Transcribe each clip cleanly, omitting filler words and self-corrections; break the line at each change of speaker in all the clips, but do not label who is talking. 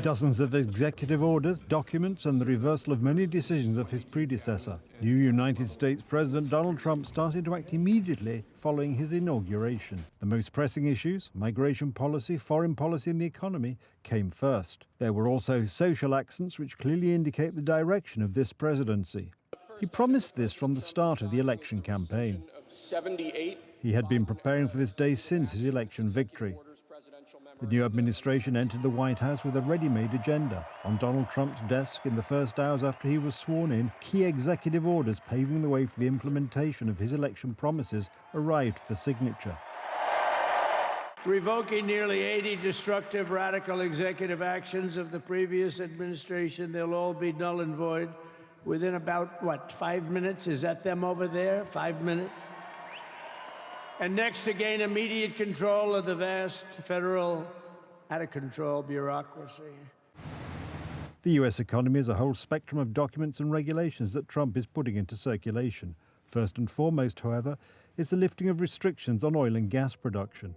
Dozens of executive orders, documents, and the reversal of many decisions of his predecessor. New United States President Donald Trump started to act immediately following his inauguration. The most pressing issues, migration policy, foreign policy, and the economy, came first. There were also social accents which clearly indicate the direction of this presidency. He promised this from the start of the election campaign. He had been preparing for this day since his election victory. The new administration entered the White House with a ready-made agenda. On Donald Trump's desk in the first hours after he was sworn in, key executive orders paving the way for the implementation of his election promises arrived for signature.
Revoking nearly 80 destructive, radical executive actions of the previous administration. They'll all be null and void within about, 5 minutes? Is that them over there? 5 minutes? And next, to gain immediate control of the vast federal, out-of-control bureaucracy.
The US economy is a whole spectrum of documents and regulations that Trump is putting into circulation. First and foremost, however, is the lifting of restrictions on oil and gas production.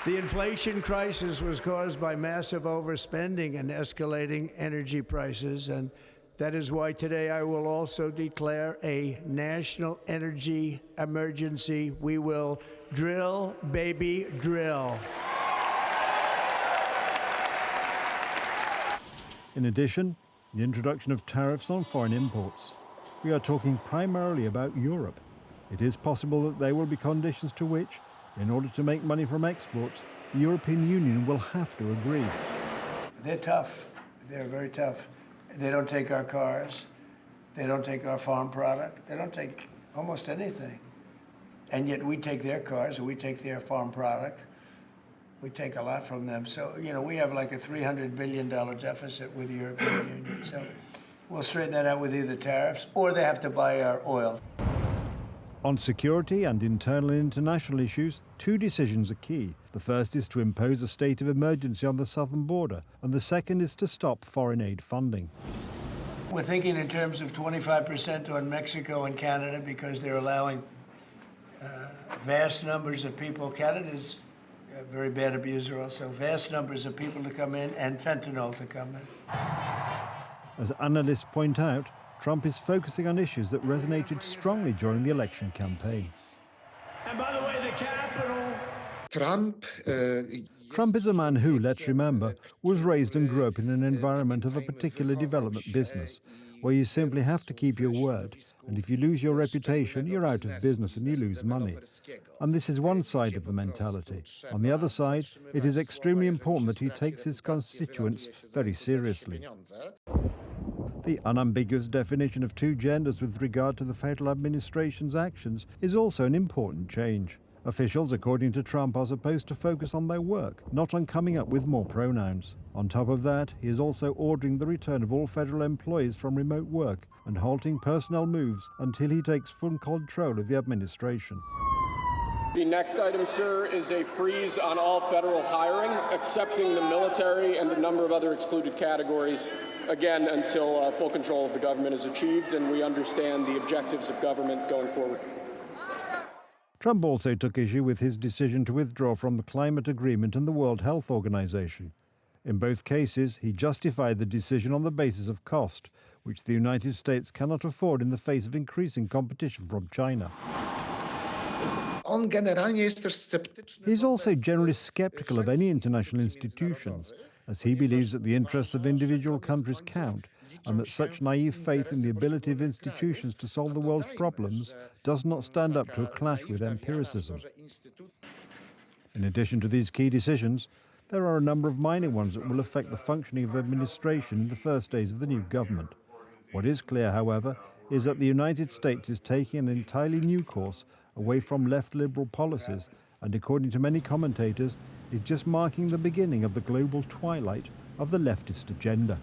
The inflation crisis was caused by massive overspending and escalating energy prices, and that is why today I will also declare a national energy emergency. We will drill, baby, drill.
In addition, the introduction of tariffs on foreign imports. We are talking primarily about Europe. It is possible that there will be conditions to which, in order to make money from exports, the European Union will have to agree.
They're tough. They're very tough. They don't take our cars. They don't take our farm product. They don't take almost anything. And yet we take their cars and we take their farm product. We take a lot from them. So, we have like a $300 billion deficit with the European Union. So we'll straighten that out with either tariffs or they have to buy our oil.
On security and internal and international issues, two decisions are key. The first is to impose a state of emergency on the southern border, and the second is to stop foreign aid funding.
We're thinking in terms of 25% on Mexico and Canada because they're allowing vast numbers of people. Canada's a very bad abuser also. Vast numbers of people to come in and fentanyl to come in.
As analysts point out, Trump is focusing on issues that resonated strongly during the election campaign.
And by the way, the capital.
Trump is a man who, let's remember, was raised and grew up in an environment of a particular development business, where you simply have to keep your word, and if you lose your reputation, you're out of business and you lose money. And this is one side of the mentality. On the other side, it is extremely important that he takes his constituents very seriously. The unambiguous definition of two genders with regard to the federal administration's actions is also an important change. Officials, according to Trump, are supposed to focus on their work, not on coming up with more pronouns. On top of that, he is also ordering the return of all federal employees from remote work and halting personnel moves until he takes full control of the administration.
The next item, sir, is a freeze on all federal hiring, excepting the military and a number of other excluded categories, again, until full control of the government is achieved and we understand the objectives of government going forward.
Trump also took issue with his decision to withdraw from the climate agreement and the World Health Organization. In both cases, he justified the decision on the basis of cost, which the United States cannot afford in the face of increasing competition from China. He is also generally skeptical of any international institutions, as he believes that the interests of individual countries count, and that such naive faith in the ability of institutions to solve the world's problems does not stand up to a clash with empiricism. In addition to these key decisions, there are a number of minor ones that will affect the functioning of the administration in the first days of the new government. What is clear, however, is that the United States is taking an entirely new course away from left liberal policies, and according to many commentators, is just marking the beginning of the global twilight of the leftist agenda.